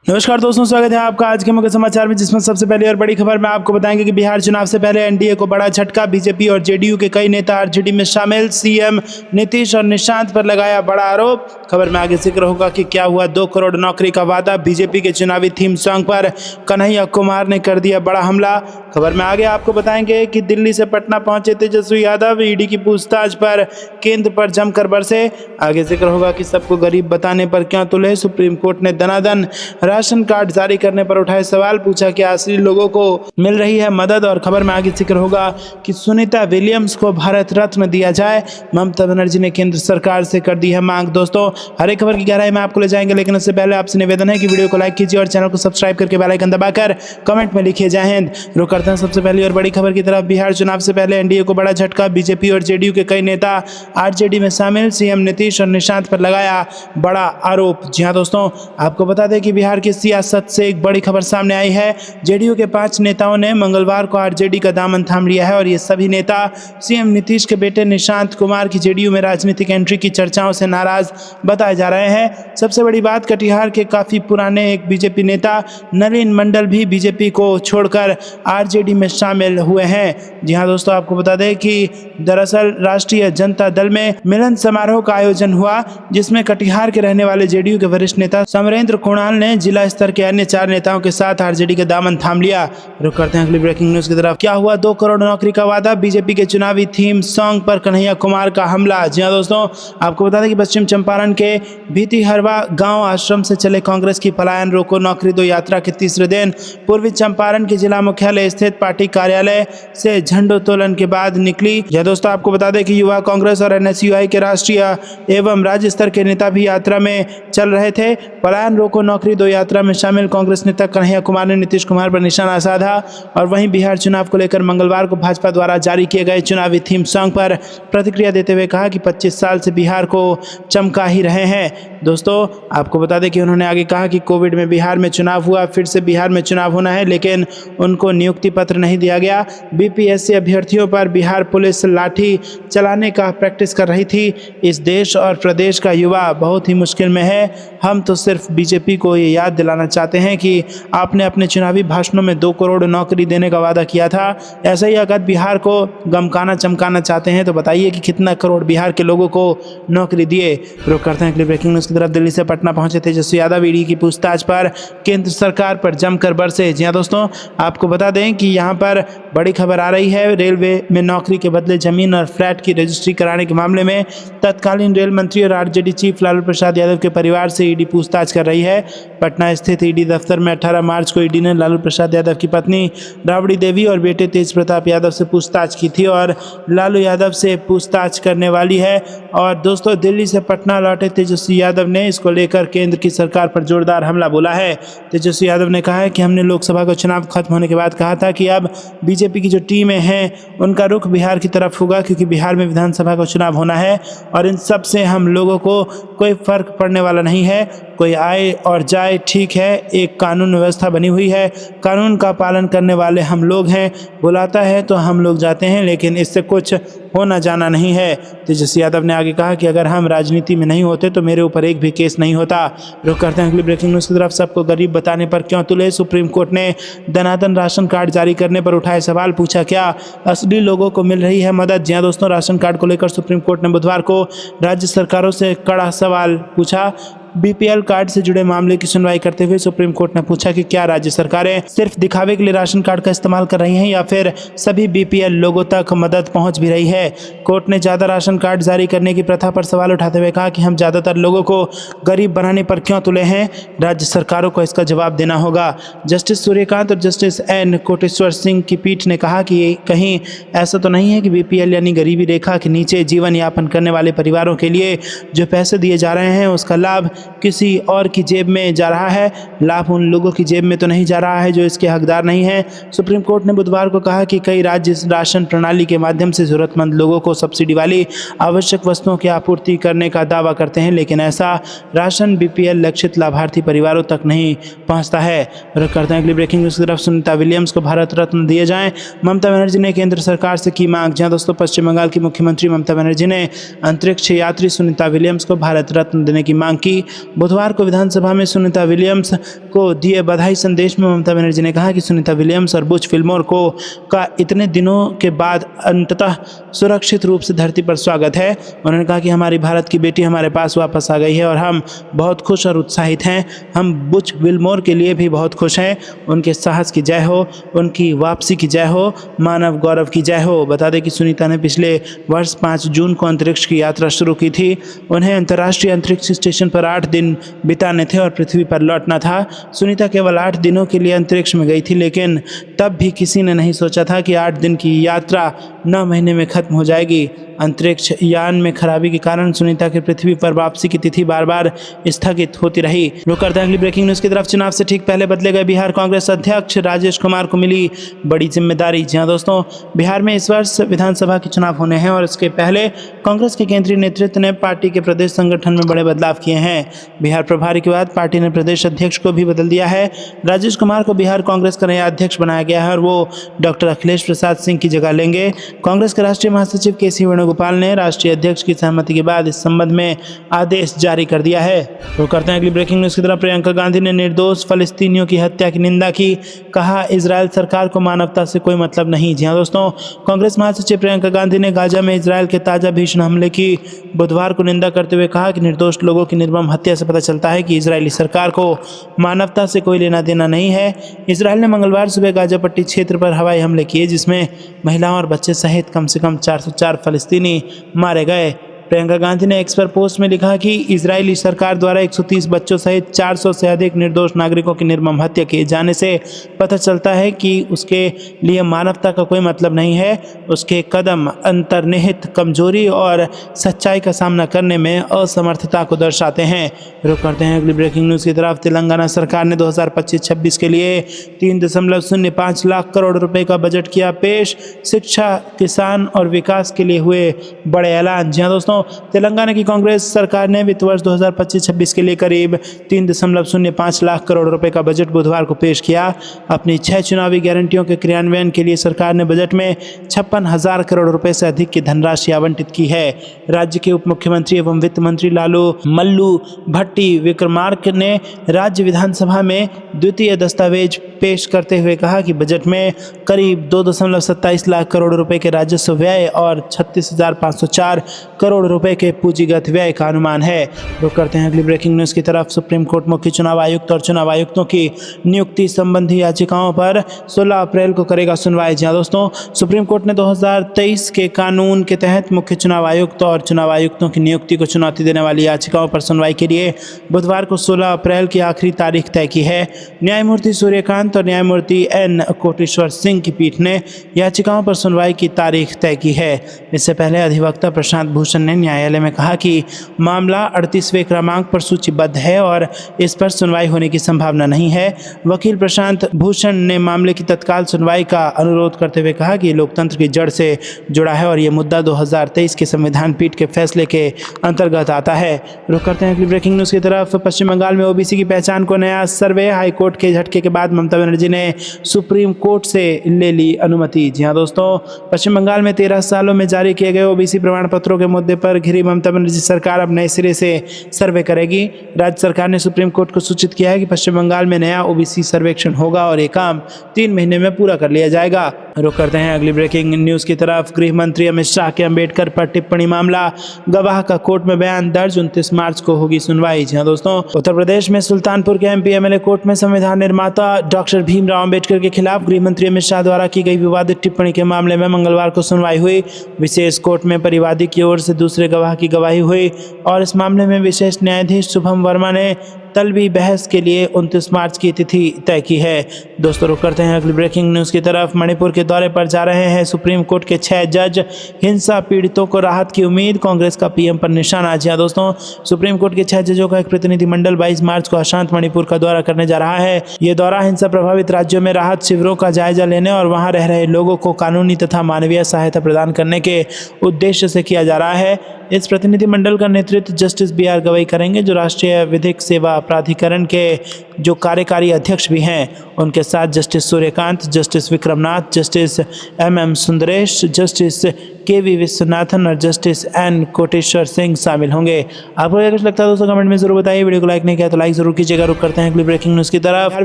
नमस्कार दोस्तों, स्वागत है आपका आज के मुख्य समाचार में, जिसमें सबसे पहले और बड़ी खबर में आपको बताएंगे कि बिहार चुनाव से पहले एनडीए को बड़ा झटका। बीजेपी और जेडीयू के कई नेता आरजेडी में शामिल। सीएम नीतीश और निशांत पर लगाया बड़ा आरोप। खबर में आगे जिक्र होगा कि क्या हुआ 2 करोड़ नौकरी का वादा। बीजेपी के चुनावी थीम सॉन्ग पर कन्हैया कुमार ने कर दिया बड़ा हमला। खबर में आगे आपको बताएंगे कि दिल्ली से पटना पहुंचे तेजस्वी यादव, ईडी की पूछताछ पर केंद्र पर जमकर बरसे। आगे जिक्र होगा कि सबको गरीब बताने पर क्यों तुले। सुप्रीम कोर्ट ने दनादन राशन कार्ड जारी करने पर उठाए सवाल, पूछा कि असली लोगों को मिल रही है मदद। और खबर में आगे जिक्र होगा कि सुनीता विलियम्स को भारत रत्न दिया जाए। ममता बनर्जी ने केंद्र सरकार से कर दी है मांग। दोस्तों, हर एक खबर की गहराई में आपको ले जाएंगे, लेकिन उससे पहले आपसे निवेदन है कि वीडियो को लाइक कीजिए और चैनल को सब्सक्राइब करके बेल आइकन दबाकर कमेंट में लिखिए जय हिंद। रुक करते हैं सबसे पहली और बड़ी खबर की तरफ। बिहार चुनाव से पहले एनडीए को बड़ा झटका। बीजेपी और जेडीयू के कई नेता आरजेडी में शामिल। सीएम नीतीश और निशांत पर लगाया बड़ा आरोप। जी हां दोस्तों, आपको बता दें कि बिहार की सियासत से एक बड़ी खबर सामने आई है। जेडीयू के 5 नेताओं ने मंगलवार को आरजेडी का दामन थाम लिया है और ये सभी नेता सीएम नीतीश के बेटे निशांत कुमार की जेडीयू में राजनीतिक एंट्री की चर्चाओं से नाराज बताए जा रहे हैं। सबसे बड़ी बात, कटिहार के काफी पुराने एक बीजेपी नेता नलिन मंडल भी बीजेपी को छोड़कर आरजेडी में शामिल हुए हैं। जी हां दोस्तों, आपको बता दें कि दरअसल राष्ट्रीय जनता दल में मिलन समारोह का आयोजन हुआ, जिसमें कटिहार के रहने वाले जेडीयू के वरिष्ठ नेता समरेंद्र कुणाल ने जिला स्तर के अन्य 4 नेताओं के साथ आरजेडी का दामन थाम लिया। रुक करते हैं अगली ब्रेकिंग न्यूज की तरफ। क्या हुआ 2 करोड़ नौकरी का वादा। बीजेपी के चुनावी थीम सॉन्ग पर कन्हैया कुमार का हमला। जी हां दोस्तों, आपको बता दें कि पश्चिम चंपारण के भीतिहरवा गांव आश्रम से चले कांग्रेस की पलायन रोको नौकरी दो यात्रा के तीसरे दिन पूर्वी चंपारण के जिला मुख्यालय स्थित पार्टी कार्यालय से झंडोत्तोलन के बाद निकली। जी दोस्तों, आपको बता दें कि युवा कांग्रेस और एनएसयूआई के राष्ट्रीय एवं राज्य स्तर के नेता भी यात्रा में चल रहे थे। पलायन रोको नौकरी दो यात्रा में शामिल कांग्रेस नेता कन्हैया कुमार ने नीतीश कुमार पर निशाना साधा। और वहीं बिहार चुनाव को लेकर मंगलवार को भाजपा द्वारा जारी किए गए चुनावी थीम सॉन्ग पर प्रतिक्रिया देते हुए कहा कि 25 साल से बिहार को चमका ही रहे हैं। दोस्तों, आपको बता दें कि उन्होंने आगे कहा कि कोविड में बिहार में चुनाव हुआ, फिर से बिहार में चुनाव होना है, लेकिन उनको नियुक्ति पत्र नहीं दिया गया। बीपीएससी अभ्यर्थियों पर बिहार पुलिस लाठी चलाने का प्रैक्टिस कर रही थी। इस देश और प्रदेश का युवा बहुत ही मुश्किल में है। हम तो सिर्फ बीजेपी को ये याद दिलाना चाहते हैं कि आपने अपने चुनावी भाषणों में 2 करोड़ नौकरी देने का वादा किया था। ऐसा ही अगर बिहार को गमकाना चमकाना चाहते हैं तो बताइए कि कितना करोड़ बिहार के लोगों को नौकरी दिए। रुक करते हैं अगली ब्रेकिंग न्यूज़ की तरफ। दिल्ली से पटना पहुंचे तेजस्वी यादव, ईडी की पूछताछ पर केंद्र सरकार पर जमकर बरसे। जी हां दोस्तों, आपको बता दें कि यहाँ पर बड़ी खबर आ रही है। रेलवे में नौकरी के बदले जमीन और फ्लैट की रजिस्ट्री कराने के मामले में तत्कालीन रेल मंत्री और आरजेडी चीफ लालू प्रसाद यादव के परिवार से ईडी पूछताछ कर रही है। पटना स्थित ईडी दफ्तर में 18 मार्च को ईडी ने लालू प्रसाद यादव की पत्नी राबड़ी देवी और बेटे तेज प्रताप यादव से पूछताछ की थी और लालू यादव से पूछताछ करने वाली है। और दोस्तों, दिल्ली से पटना लौटे तेजस्वी यादव ने इसको लेकर केंद्र की सरकार पर जोरदार हमला बोला है। तेजस्वी यादव ने कहा है कि हमने लोकसभा का चुनाव खत्म होने के बाद कहा था कि अब बीजेपी की जो टीमें हैं उनका रुख बिहार की तरफ होगा, क्योंकि बिहार में विधानसभा का चुनाव होना है और इन सब से हम लोगों को कोई फर्क पड़ने वाला नहीं है। कोई आए और जाए, ठीक है, एक कानून व्यवस्था बनी हुई है, कानून का पालन करने वाले हम लोग हैं। बुलाता है तो हम लोग जाते हैं, लेकिन इससे कुछ होना जाना नहीं है। तेजस्वी यादव ने आगे कहा कि अगर हम राजनीति में नहीं होते तो मेरे ऊपर एक भी केस नहीं होता। रुक करते हैं अगली ब्रेकिंग न्यूज़ की तरफ। सबको गरीब बताने पर क्यों तुले। सुप्रीम कोर्ट ने दनादन राशन कार्ड जारी करने पर उठाए सवाल, पूछा क्या असली लोगों को मिल रही है मदद। जी हां दोस्तों, राशन कार्ड को लेकर सुप्रीम कोर्ट ने बुधवार को राज्य सरकारों से कड़ा सवाल पूछा। बीपीएल कार्ड से जुड़े मामले की सुनवाई करते हुए सुप्रीम कोर्ट ने पूछा कि क्या राज्य सरकारें सिर्फ दिखावे के लिए राशन कार्ड का इस्तेमाल कर रही हैं या फिर सभी बीपीएल लोगों तक मदद पहुंच भी रही है। कोर्ट ने ज़्यादा राशन कार्ड जारी करने की प्रथा पर सवाल उठाते हुए कहा कि हम ज़्यादातर लोगों को गरीब बनाने पर क्यों तुले हैं। राज्य सरकारों को इसका जवाब देना होगा। जस्टिस सूर्यकांत और जस्टिस एन कोटेश्वर सिंह की पीठ ने कहा कि कहीं ऐसा तो नहीं है कि बीपीएल यानी गरीबी रेखा के नीचे जीवन यापन करने वाले परिवारों के लिए जो पैसे दिए जा रहे हैं उसका लाभ किसी और की जेब में जा रहा है। लाभ उन लोगों की जेब में तो नहीं जा रहा है जो इसके हकदार नहीं है। सुप्रीम कोर्ट ने बुधवार को कहा कि कई राज्य राशन प्रणाली के माध्यम से जरूरतमंद लोगों को सब्सिडी वाली आवश्यक वस्तुओं की आपूर्ति करने का दावा करते हैं, लेकिन ऐसा राशन बीपीएल लक्षित लाभार्थी परिवारों तक नहीं पहुंचता है। करते हैं अगली ब्रेकिंग न्यूज़ की तरफ। सुनीता विलियम्स को भारत रत्न दिए जाएं। ममता बनर्जी ने केंद्र सरकार से की मांग। जहां दोस्तों, पश्चिम बंगाल की मुख्यमंत्री ममता बनर्जी ने अंतरिक्ष यात्री सुनीता विलियम्स को भारत रत्न देने की मांग की। बुधवार को विधानसभा में सुनीता विलियम्स को दिए बधाई संदेश में ममता बनर्जी ने कहा कि सुनीता विलियम्स और बुच फिल्मोर को का इतने दिनों के बाद अंततः सुरक्षित रूप से धरती पर स्वागत है। उन्होंने कहा कि हमारी भारत की बेटी हमारे पास वापस आ गई है और हम बहुत खुश और उत्साहित हैं। हम बुच विल्मोर के लिए भी बहुत खुश हैं। उनके साहस की जय हो, उनकी वापसी की जय हो, मानव गौरव की जय हो। बता दें कि सुनीता ने पिछले वर्ष 5 जून को अंतरिक्ष की यात्रा शुरू की थी। उन्हें अंतर्राष्ट्रीय अंतरिक्ष स्टेशन पर 8 दिन बिताने थे और पृथ्वी पर लौटना था। सुनीता केवल 8 दिनों के लिए अंतरिक्ष में गई थी, लेकिन तब भी किसी ने नहीं सोचा था कि 8 दिन की यात्रा 9 महीने में खत्म हो जाएगी। अंतरिक्ष यान में खराबी के कारण सुनीता की पृथ्वी पर वापसी की तिथि बार बार स्थगित होती रही। रुक करते हैं अगली ब्रेकिंग न्यूज की तरफ। चुनाव से ठीक पहले बदले गए बिहार कांग्रेस अध्यक्ष राजेश कुमार को मिली बड़ी जिम्मेदारी। जी हाँ दोस्तों, बिहार में इस वर्ष विधानसभा के चुनाव होने हैं और इसके पहले कांग्रेस के केंद्रीय नेतृत्व ने पार्टी के प्रदेश संगठन में बड़े बदलाव किए हैं। बिहार प्रभारी के बाद पार्टी ने प्रदेश अध्यक्ष को भी बदल दिया है। राजेश कुमार को बिहार कांग्रेस का नया अध्यक्ष बनाया गया है और वो डॉक्टर अखिलेश प्रसाद सिंह की जगह लेंगे। कांग्रेस के राष्ट्रीय महासचिव के.सी. वेणुगोपाल ने राष्ट्रीय अध्यक्ष की सहमति के बाद इस संबंध में आदेश जारी कर दिया है। तो करते हैं अगली ब्रेकिंग न्यूज की तरफ। प्रियंका गांधी ने निर्दोष फलस्तीनियों की हत्या की निंदा की। कहा, इजरायल सरकार को मानवता से कोई मतलब नहीं। जी हाँ दोस्तों, कांग्रेस महासचिव प्रियंका गांधी ने गाजा में इजरायल के ताजा भीषण हमले की बुधवार को निंदा करते हुए कहा कि निर्दोष लोगों की निर्मम हत्या से पता चलता है कि इजरायली सरकार को मानवता से कोई लेना देना नहीं है। इजरायल ने मंगलवार सुबह गाजा पट्टी क्षेत्र पर हवाई हमले किए, जिसमें महिलाओं और बच्चे सहित कम से कम 404 फलस्तीनी मारे गए। प्रियंका गांधी ने एक्स पर पोस्ट में लिखा कि इजरायली सरकार द्वारा 130 बच्चों सहित 400 से अधिक निर्दोष नागरिकों की निर्मम हत्या किए जाने से पता चलता है कि उसके लिए मानवता का कोई मतलब नहीं है। उसके कदम अंतर्निहित कमजोरी और सच्चाई का सामना करने में असमर्थता को दर्शाते हैं। रुक करते हैं अगली ब्रेकिंग न्यूज़ की तरफ। तेलंगाना सरकार ने 2025-26 के लिए 3.05 लाख करोड़ रुपए का बजट किया पेश। शिक्षा, किसान और विकास के लिए हुए बड़े ऐलान। जी हाँ दोस्तों, तेलंगाना की कांग्रेस सरकार ने वित्त वर्ष 2025-26 के लिए करीब 3.05 लाख करोड़ रुपए का बजट बुधवार को पेश किया। अपनी 6 चुनावी गारंटियों के क्रियान्वयन के लिए सरकार ने बजट में 56,000 करोड़ रुपए से अधिक की धनराशि आवंटित की है। राज्य के उप मुख्यमंत्री एवं वित्त मंत्री मल्लू भट्टी विक्रमार्क ने राज्य विधानसभा में द्वितीय दस्तावेज पेश करते हुए कहा कि बजट में करीब 2.27 लाख करोड़ रुपए के राजस्व व्यय और 36,504 करोड़ रुपए के पूंजीगत व्यय का अनुमान है। रुक करते हैं अगली ब्रेकिंग न्यूज़ की तरफ। सुप्रीम कोर्ट मुख्य चुनाव आयुक्त और चुनाव आयुक्तों की नियुक्ति संबंधी याचिकाओं पर 16 अप्रैल को करेगा सुनवाई। जी दोस्तों, सुप्रीम कोर्ट ने 2023 के कानून के तहत मुख्य चुनाव आयुक्त और चुनाव आयुक्तों की नियुक्ति को चुनौती देने वाली याचिकाओं पर सुनवाई के लिए बुधवार को 16 अप्रैल की आखिरी तारीख तय की है। न्यायमूर्ति सूर्यकांत और न्यायमूर्ति एन कोटेश्वर सिंह की पीठ ने याचिकाओं पर सुनवाई की तारीख तय की है। इससे पहले अधिवक्ता प्रशांत भूषण ने न्यायालय में कहा कि मामला 38वें क्रमांक पर सूचीबद्ध है और इस पर सुनवाई होने की संभावना नहीं है। वकील प्रशांत भूषण ने मामले की तत्काल सुनवाई का अनुरोध करते हुए कहा कि लोकतंत्र की जड़ से जुड़ा है और ये मुद्दा 2023 के संविधान पीठ के फैसले के अंतर्गत आता है। रुक करते हैं अगली ब्रेकिंग न्यूज़ की तरफ। पश्चिम बंगाल में ओबीसी की पहचान को नया सर्वे। हाईकोर्ट के झटके के बाद ममता बनर्जी ने सुप्रीम कोर्ट से ले ली अनुमति। जी हाँ दोस्तों, पश्चिम बंगाल में 13 सालों में जारी किए गए ओबीसी प्रमाण पत्रों के मुद्दे पर घिरी ममता बनर्जी सरकार अब नए सिरे से सर्वे करेगी। राज्य सरकार ने सुप्रीम कोर्ट को सूचित किया है कि पश्चिम बंगाल में नया ओबीसी सर्वेक्षण होगा और ये काम 3 महीने में पूरा कर लिया जाएगा। रुक करते हैं अगली ब्रेकिंग न्यूज़ की तरफ। गृह मंत्री अमित शाह के अंबेडकर पर टिप्पणी मामला। गवाह का कोर्ट में बयान दर्ज। 29 मार्च को होगी सुनवाई। जी हाँ दोस्तों, उत्तर प्रदेश में सुल्तानपुर के एमपी एमएलए कोर्ट में संविधान निर्माता डॉक्टर भीमराव अंबेडकर के खिलाफ गृह मंत्री अमित शाह द्वारा की गई विवादित टिप्पणी के मामले में मंगलवार को सुनवाई हुई। विशेष कोर्ट में परिवादी की ओर से दूसरे गवाह की गवाही हुई और इस मामले में विशेष न्यायाधीश शुभम वर्मा ने तलबी बहस के लिए 29 मार्च की तिथि तय की है। दोस्तों, रुक करते हैं अगली ब्रेकिंग न्यूज़ की तरफ। मणिपुर के दौरे पर जा रहे हैं सुप्रीम कोर्ट के 6 जज। हिंसा पीड़ितों को राहत की उम्मीद। कांग्रेस का पीएम पर निशाना। जी दोस्तों, सुप्रीम कोर्ट के 6 जजों का एक प्रतिनिधिमंडल 22 मार्च को अशांत मणिपुर का दौरा करने जा रहा है। ये दौरा हिंसा प्रभावित राज्यों में राहत शिविरों का जायजा लेने और वहां रह रहे लोगों को कानूनी तथा मानवीय सहायता प्रदान करने के उद्देश्य से किया जा रहा है। इस प्रतिनिधिमंडल का नेतृत्व जस्टिस BR गवई करेंगे, जो राष्ट्रीय विधिक सेवा प्राधिकरण के जो कार्यकारी अध्यक्ष भी हैं। उनके साथ justice Suryakant, justice Vikramnath, justice MM Sundresh, justice KV Vishwanathan और जस्टिस N कोटेश्वर सिंह शामिल होंगे। आपको क्या कुछ लगता है दोस्तों, कमेंट में जरूर बताइए। वीडियो को लाइक नहीं किया तो लाइक जरूर कीजिएगा। रुक करते हैं अगली ब्रेकिंग न्यूज की तरफ। बिहार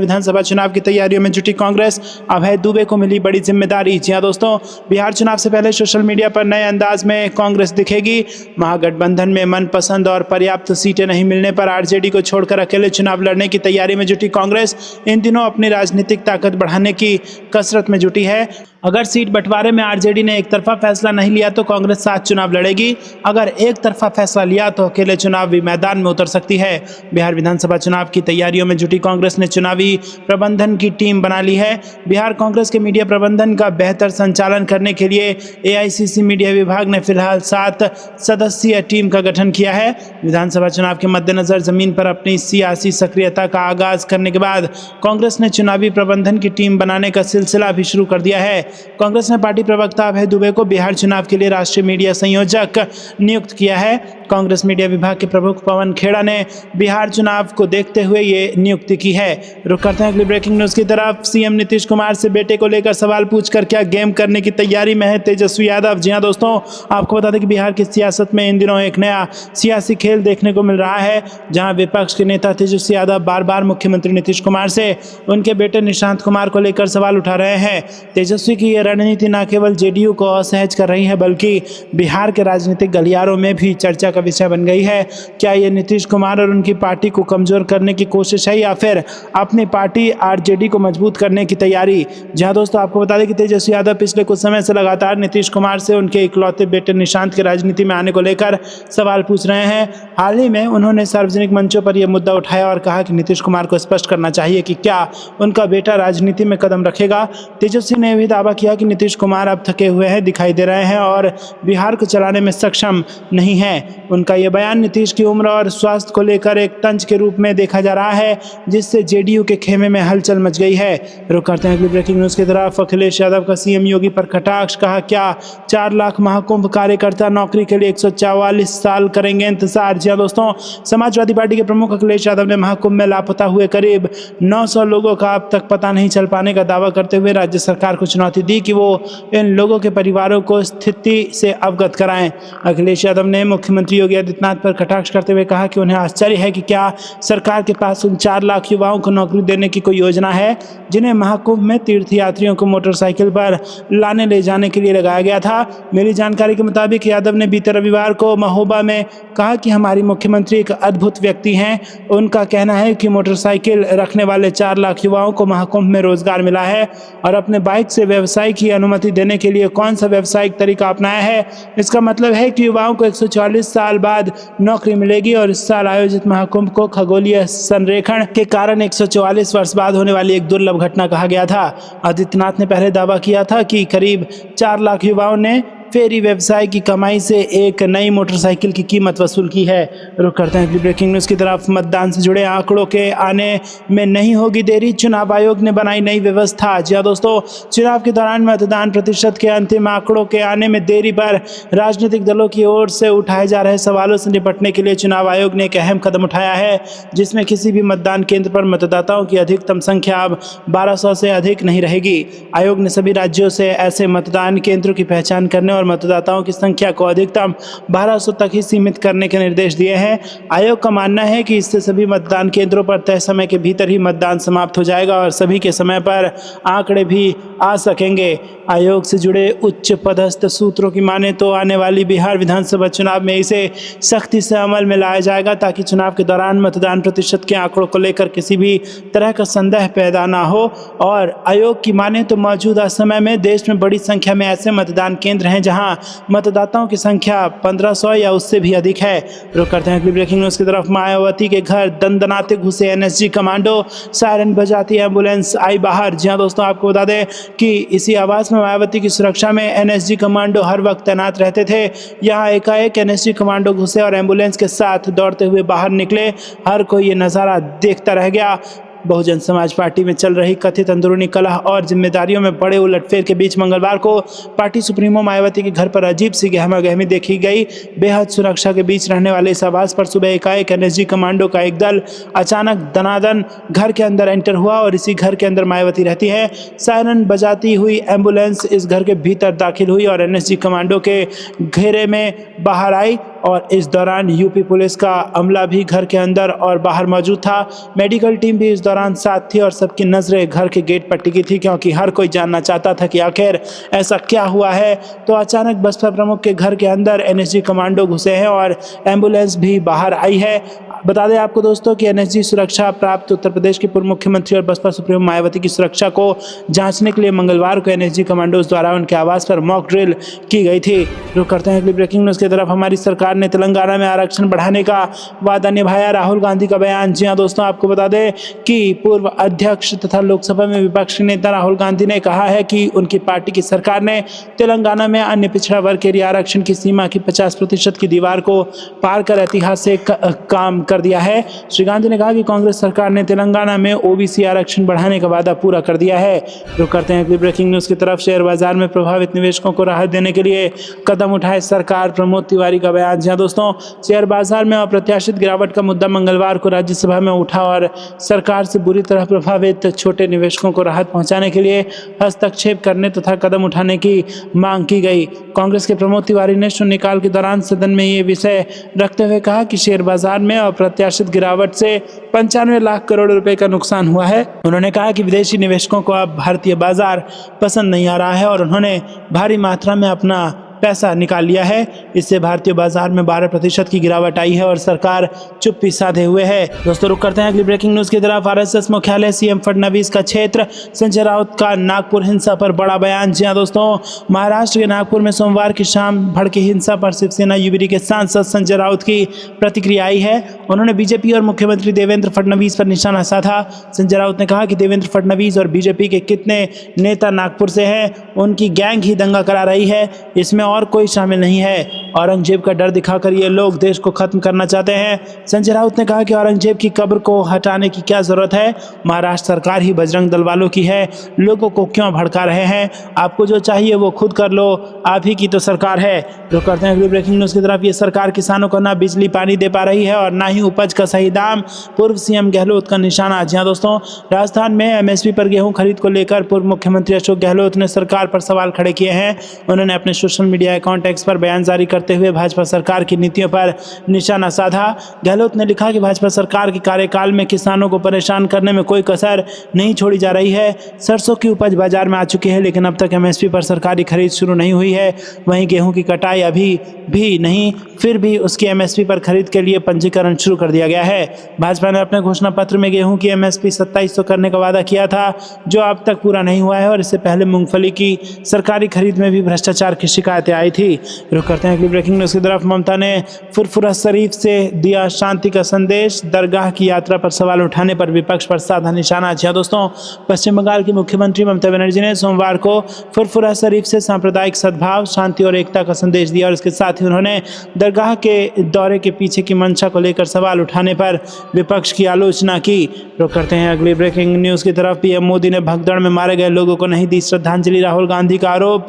विधानसभा चुनाव की तैयारियों में जुटी कांग्रेस, अभय दुबे को मिली बड़ी जिम्मेदारी। जी हां दोस्तों, बिहार चुनाव से पहले सोशल मीडिया पर नए अंदाज में कांग्रेस दिखेगी। महागठबंधन में मनपसंद और पर्याप्त सीटें नहीं मिलने पर आरजेडी को छोड़कर अकेले चुनाव लड़ने की तैयारी में जुटी कांग्रेस इन दिनों अपनी राजनीतिक ताकत बढ़ाने की कसरत में जुटी है। अगर सीट बंटवारे में आरजेडी ने एक तरफा फैसला नहीं लिया तो कांग्रेस साथ चुनाव लड़ेगी। अगर एक तरफा फैसला लिया तो अकेले चुनावी मैदान में उतर सकती है। बिहार विधानसभा चुनाव की तैयारियों में जुटी कांग्रेस ने चुनावी प्रबंधन की टीम बना ली है। बिहार कांग्रेस के मीडिया प्रबंधन का बेहतर संचालन करने के लिए AICC मीडिया विभाग ने फिलहाल 7 सदस्यीय टीम का गठन किया है। विधानसभा चुनाव के मद्देनजर जमीन पर अपनी सियासी सक्रियता का आगाज करने के बाद कांग्रेस ने चुनावी प्रबंधन की टीम बनाने का सिलसिला भी शुरू कर दिया है। कांग्रेस ने पार्टी प्रवक्ता अभय दुबे को बिहार चुनाव के लिए राष्ट्रीय मीडिया संयोजक नियुक्त किया है। कांग्रेस मीडिया विभाग के प्रमुख पवन खेड़ा ने बिहार चुनाव को देखते हुए ये नियुक्ति की है। रुक करते हैं अगली ब्रेकिंग न्यूज की तरफ। सीएम नीतीश कुमार से बेटे को लेकर सवाल पूछकर क्या गेम करने की तैयारी में है तेजस्वी यादव। जी हां दोस्तों, आपको बता दें कि बिहार की सियासत में इन दिनों एक नया सियासी खेल देखने को मिल रहा है, जहां विपक्ष के नेता तेजस्वी यादव बार बार मुख्यमंत्री नीतीश कुमार से उनके बेटे निशांत कुमार को लेकर सवाल उठा रहे हैं। तेजस्वी की यह रणनीति न केवल JDU को असहज कर रही है बल्कि बिहार के राजनीतिक गलियारों में भी चर्चा का विषय बन गई है। क्या ये नीतीश कुमार और उनकी पार्टी को कमजोर करने की कोशिश है या फिर अपनी पार्टी RJD को मजबूत करने की तैयारी। जहां दोस्तों, आपको बता दें कि तेजस्वी यादव पिछले कुछ समय से लगातार नीतीश कुमार से उनके इकलौते बेटे निशांत के राजनीति में आने को लेकर सवाल पूछ रहे हैं। हाल ही में उन्होंने सार्वजनिक मंचों पर यह मुद्दा उठाया और कहा कि नीतीश कुमार को स्पष्ट करना चाहिए कि क्या उनका बेटा राजनीति में कदम रखेगा। तेजस्वी ने भी दावा किया कि नीतीश कुमार अब थके हुए हैं, दिखाई दे रहे हैं और बिहार को चलाने में सक्षम नहीं है। उनका यह बयान नीतीश की उम्र और स्वास्थ्य को लेकर एक तंज के रूप में देखा जा रहा है, जिससे JDU के खेमे में हलचल मच गई है। रुक करते हैं अगली ब्रेकिंग न्यूज की तरफ। अखिलेश यादव का CM योगी पर कटाक्ष, कहा क्या 4 लाख महाकुंभ कार्यकर्ता नौकरी के लिए 144 साल करेंगे इंतजार। जी दोस्तों, समाजवादी पार्टी के प्रमुख अखिलेश यादव ने महाकुंभ में लापता हुए करीब 900 लोगों का अब तक पता नहीं चल पाने का दावा करते हुए राज्य सरकार को चुनौती दी कि वो इन लोगों के परिवारों को स्थिति से अवगत कराएं। अखिलेश यादव ने मुख्यमंत्री योगी आदित्यनाथ पर कटाक्ष करते हुए कहा कि उन्हें आश्चर्य है कि क्या सरकार के पास उन 4 लाख युवाओं को नौकरी देने की कोई योजना है जिन्हें महाकुंभ में तीर्थयात्रियों को मोटरसाइकिल पर लाने ले जाने के लिए लगाया गया था। मेरी जानकारी के मुताबिक यादव ने बीते रविवार को महोबा में कहा कि हमारी मुख्यमंत्री एक अद्भुत व्यक्ति हैं। उनका कहना है कि मोटरसाइकिल रखने वाले 4 लाख युवाओं को महाकुंभ में रोजगार मिला है और अपने बाइक से व्यवसाय की अनुमति देने के लिए कौन सा व्यावसायिक तरीका अपनाया है। इसका मतलब है कि युवाओं को 144 साल बाद नौकरी मिलेगी और इस साल आयोजित महाकुंभ को खगोलीय संरेखण के कारण 144 वर्ष बाद होने वाली एक दुर्लभ घटना कहा गया था। आदित्यनाथ ने पहले दावा किया था कि करीब 4 लाख युवाओं ने फेरी व्यवसाय की कमाई से एक नई मोटरसाइकिल की कीमत वसूल की है। रुक करते हैं अगली ब्रेकिंग न्यूज की तरफ। मतदान से जुड़े आंकड़ों के आने में नहीं होगी देरी, चुनाव आयोग ने बनाई नई व्यवस्था। जी हां दोस्तों, चुनाव के दौरान मतदान प्रतिशत के अंतिम आंकड़ों के आने में देरी पर राजनीतिक दलों की ओर से उठाए जा रहे सवालों से निपटने के लिए चुनाव आयोग ने एक अहम कदम उठाया है, जिसमें किसी भी मतदान केंद्र पर मतदाताओं की अधिकतम संख्या अब 1200 से अधिक नहीं रहेगी। आयोग ने सभी राज्यों से ऐसे मतदान केंद्रों की पहचान करने और मतदाताओं की संख्या को अधिकतम 1200 तक ही सीमित करने के निर्देश दिए हैं। आयोग का मानना है कि इससे सभी मतदान केंद्रों पर तय समय के भीतर ही मतदान समाप्त हो जाएगा और सभी के समय पर आंकड़े भी आ सकेंगे। आयोग से जुड़े उच्च पदस्थ सूत्रों की माने तो आने वाली बिहार विधानसभा चुनाव में इसे सख्ती से अमल में लाया जाएगा, ताकि चुनाव के दौरान मतदान प्रतिशत के आंकड़ों को लेकर किसी भी तरह का संदेह पैदा ना हो। और आयोग की माने तो मौजूदा समय में देश में बड़ी संख्या में ऐसे मतदान केंद्र हैं जहां मतदाताओं की संख्या 1500 या उससे भी अधिक है। रुक करते हैं अगली ब्रेकिंग न्यूज की तरफ। मायावती के घर दंदनाते घुसे NSG कमांडो, सायरन बजाती एम्बुलेंस आई बाहर। जी हां दोस्तों, आपको बता दें कि इसी आवास में मायावती की सुरक्षा में NSG कमांडो हर वक्त तैनात रहते थे। यहाँ एकाएक NSG कमांडो घुसे और एम्बुलेंस के साथ दौड़ते हुए बाहर निकले। हर कोई ये नज़ारा देखता रह गया। बहुजन समाज पार्टी में चल रही कथित अंदरूनी कलह और जिम्मेदारियों में बड़े उलटफेर के बीच मंगलवार को पार्टी सुप्रीमो मायावती के घर पर अजीब सी गहमागहमी देखी गई। बेहद सुरक्षा के बीच रहने वाले इस आवास पर सुबह एकाएक एनएसजी कमांडो का एक दल अचानक दनादन घर के अंदर एंटर हुआ और इसी घर के अंदर मायावती रहती है। सायरन बजाती हुई एम्बुलेंस इस घर के भीतर दाखिल हुई और एनएसजी कमांडो के घेरे में बाहर आई और इस दौरान यूपी पुलिस का अमला भी घर के अंदर और बाहर मौजूद था। मेडिकल टीम भी इस दौरान साथ थी और सबकी नजरें घर के गेट पर टिकी थी, क्योंकि हर कोई जानना चाहता था कि आखिर ऐसा क्या हुआ है। तो अचानक बसपा प्रमुख के घर के अंदर एनएसजी कमांडो घुसे हैं और एम्बुलेंस भी बाहर आई है। बता दें आपको दोस्तों कि एनएसजी सुरक्षा प्राप्त उत्तर प्रदेश के पूर्व मुख्यमंत्री और बसपा सुप्रीमो मायावती की सुरक्षा को जांचने के लिए मंगलवार को एनएसजी कमांडोज द्वारा उनके आवास पर मॉक ड्रिल की गई थी। रुक करते हैं अगली ब्रेकिंग न्यूज़ की तरफ। हमारी सरकार ने तेलंगाना में आरक्षण बढ़ाने का वादा निभाया, राहुल गांधी का बयान। जी हाँ दोस्तों, आपको बता दें कि पूर्व अध्यक्ष तथा लोकसभा में विपक्ष के नेता राहुल गांधी ने कहा है कि उनकी पार्टी की सरकार ने तेलंगाना में अन्य पिछड़ा वर्ग के लिए आरक्षण की सीमा की 50% की दीवार को पार कर ऐतिहासिक काम कर दिया है। श्री गांधी ने कहा कि कांग्रेस सरकार ने तेलंगाना में ओबीसी आरक्षण बढ़ाने का वादा पूरा कर दिया है। रुक करते हैं अगली ब्रेकिंग न्यूज़ की तरफ। शेयर बाजार में प्रभावित निवेशकों को राहत देने के लिए कदम उठाए सरकार, प्रमोद तिवारी का बयान। जी दोस्तों, शेयर बाजार में अप्रत्याशित गिरावट का मुद्दा मंगलवार को राज्यसभा में उठा और सरकार से बुरी तरह प्रभावित छोटे निवेशकों को राहत पहुंचाने के लिए हस्तक्षेप करने तथा कदम उठाने की मांग की गई। कांग्रेस के प्रमोद तिवारी ने शून्यकाल के दौरान सदन में ये विषय रखते हुए कहा कि शेयर बाजार में अप्रत्याशित गिरावट से 95 लाख करोड़ रुपए का नुकसान हुआ है। उन्होंने कहा कि विदेशी निवेशकों को अब भारतीय बाजार पसंद नहीं आ रहा है और उन्होंने भारी मात्रा में अपना पैसा निकाल लिया है। इससे भारतीय बाजार में 12% की गिरावट आई है और सरकार चुप्पी साधे हुए है। दोस्तों रुक करते हैं अगली ब्रेकिंग न्यूज़ की तरफ। आरएसएस मुख्यालय सीएम फडणवीस का क्षेत्र, संजय राउत का नागपुर हिंसा पर बड़ा बयान। जी हाँ दोस्तों, महाराष्ट्र के नागपुर में सोमवार की शाम भड़की हिंसा पर शिवसेना यूबीडी के सांसद संजय राउत की प्रतिक्रिया आई है। उन्होंने बीजेपी और मुख्यमंत्री देवेंद्र फडणवीस पर निशाना साधा। संजय राउत ने कहा कि देवेंद्र फडणवीस और बीजेपी के कितने नेता नागपुर से हैं, उनकी गैंग ही दंगा करा रही है, इसमें और कोई शामिल नहीं है। औरंगजेब का डर दिखाकर ये लोग देश को खत्म करना चाहते हैं। संजय राउत ने कहा कि औरंगजेब की कब्र को हटाने की क्या जरूरत है, महाराष्ट्र सरकार ही बजरंग दल वालों की है, लोगों को क्यों भड़का रहे हैं, आपको जो चाहिए वो खुद कर लो, आप ही की तो सरकार है। रुक करते हैं अगली ब्रेकिंग न्यूज़ की तरफ। ये सरकार किसानों को ना बिजली पानी दे पा रही है और ना ही उपज का सही दाम, पूर्व सीएम गहलोत का निशाना। जी हाँ दोस्तों, राजस्थान में एमएसपी पर गेहूं खरीद को लेकर पूर्व मुख्यमंत्री अशोक गहलोत ने सरकार पर सवाल खड़े किए हैं। उन्होंने अपने सोशल मीडिया अकाउंट एक्स पर बयान जारी करते हुए भाजपा सरकार की नीतियों पर निशाना साधा। गहलोत ने लिखा कि भाजपा सरकार के कार्यकाल में किसानों को परेशान करने में कोई कसर नहीं छोड़ी जा रही है। सरसों की उपज बाजार में आ चुकी है, लेकिन अब तक एमएसपी पर सरकारी खरीद शुरू नहीं हुई है। वहीं गेहूं की कटाई अभी भी नहीं, फिर भी उसकी एमएसपी पर खरीद के लिए पंजीकरण शुरू कर दिया गया है। भाजपा ने अपने घोषणा पत्र में गेहूं की एमएसपी 2700 करने का वादा किया था, जो अब तक पूरा नहीं हुआ है और इससे पहले मूंगफली की सरकारी खरीद में भी भ्रष्टाचार की शिकायतें आई थी। रुक करते हैं अगली ब्रेकिंग न्यूज़ की तरफ। ममता ने फुरफुरा शरीफ से दिया शांति का संदेश, दरगाह की यात्रा पर सवाल उठाने पर विपक्ष पर साधा निशाना। अच्छा दोस्तों, पश्चिम बंगाल की मुख्यमंत्री ममता बनर्जी ने सोमवार को फुरफुरा शरीफ से सांप्रदायिक सद्भाव, शांति और एकता का संदेश दिया और इसके साथ ही उन्होंने दरगाह के दौरे के पीछे की मंशा को लेकर सवाल उठाने पर विपक्ष की आलोचना की। रुक करते हैं अगली ब्रेकिंग न्यूज़ की तरफ। पीएम मोदी ने भगदड़ में मारे गए लोगों को नहीं दी श्रद्धांजलि, राहुल गांधी का आरोप,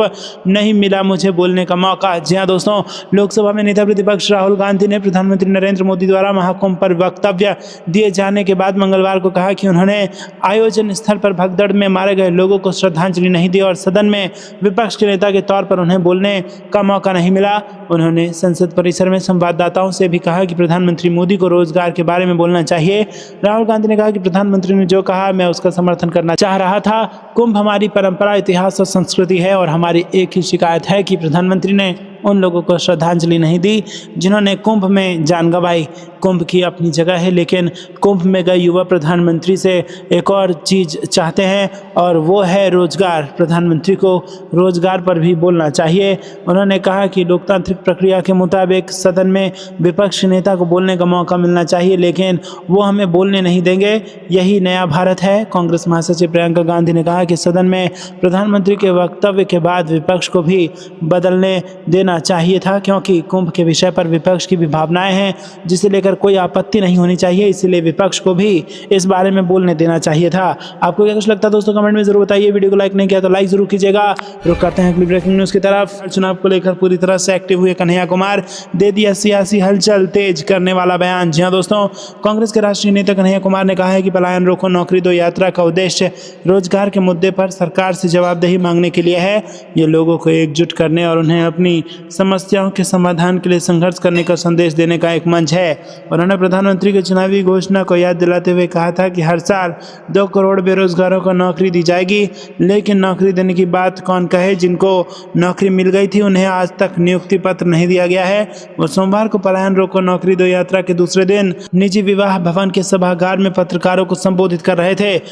नहीं मिला मुझे बोलने का मौका। जी हाँ दोस्तों, लोकसभा में नेता प्रतिपक्ष राहुल गांधी ने प्रधानमंत्री नरेंद्र मोदी द्वारा महाकुंभ पर वक्तव्य दिए जाने के बाद मंगलवार को कहा कि उन्होंने आयोजन स्थल पर भगदड़ में मारे गए लोगों को श्रद्धांजलि नहीं दी और सदन में विपक्ष के नेता के तौर पर उन्हें बोलने का मौका नहीं मिला। उन्होंने संसद परिसर में संवाददाताओं से भी कहा कि प्रधानमंत्री मोदी को रोजगार के बारे में बोलना चाहिए। राहुल गांधी ने कहा कि प्रधानमंत्री ने जो कहा मैं उसका समर्थन करना चाह रहा था। कुंभ हमारी परंपरा, इतिहास और संस्कृति है और हमारी एक ही शिकायत है कि प्रधानमंत्री ने उन लोगों को श्रद्धांजलि नहीं दी जिन्होंने कुंभ में जान गंवाई। कुंभ की अपनी जगह है, लेकिन कुंभ में गए युवा प्रधानमंत्री से एक और चीज़ चाहते हैं और वो है रोजगार। प्रधानमंत्री को रोजगार पर भी बोलना चाहिए। उन्होंने कहा कि लोकतांत्रिक प्रक्रिया के मुताबिक सदन में विपक्ष नेता को बोलने का मौका मिलना चाहिए, लेकिन वो हमें बोलने नहीं देंगे। यही नया भारत है। कांग्रेस महासचिव प्रियंका गांधी ने कहा कि सदन में प्रधानमंत्री के वक्तव्य के बाद विपक्ष को भी बदलने देना देना चाहिए था, क्योंकि कुंभ के विषय पर विपक्ष की भी भावनाएं हैं, जिसे लेकर कोई आपत्ति नहीं होनी चाहिए, इसलिए विपक्ष को भी इस बारे में बोलने देना चाहिए था। आपको क्या कुछ लगता है दोस्तों, कमेंट में जरूर बताइए। वीडियो को लाइक नहीं किया तो लाइक जरूर कीजिएगा। रुक करते हैं अगली ब्रेकिंग न्यूज़ की तरफ। चुनाव को लेकर पूरी तरह से एक्टिव हुए कन्हैया कुमार, दे दिया सियासी हलचल तेज करने वाला बयान। जी हाँ दोस्तों, कांग्रेस के राष्ट्रीय नेता कन्हैया कुमार ने कहा है कि पलायन रोको नौकरी दो यात्रा का उद्देश्य रोजगार के मुद्दे पर सरकार से जवाबदेही मांगने के लिए है। ये लोगों को एकजुट करने और उन्हें अपनी समस्याओं के समाधान के लिए संघर्ष करने का संदेश देने का एक मंच है। उन्होंने प्रधानमंत्री की चुनावी घोषणा को याद दिलाते हुए कहा था कि हर साल 2 करोड़ बेरोजगारों को नौकरी दी जाएगी, लेकिन नौकरी देने की बात कौन कहे। जिनको नौकरी मिल गई थी उन्हें आज तक नियुक्ति पत्र नहीं दिया गया है। वो सोमवार को पलायन रोको नौकरी दो यात्रा के दूसरे दिन निजी विवाह भवन के सभागार में पत्रकारों को संबोधित कर रहे थे।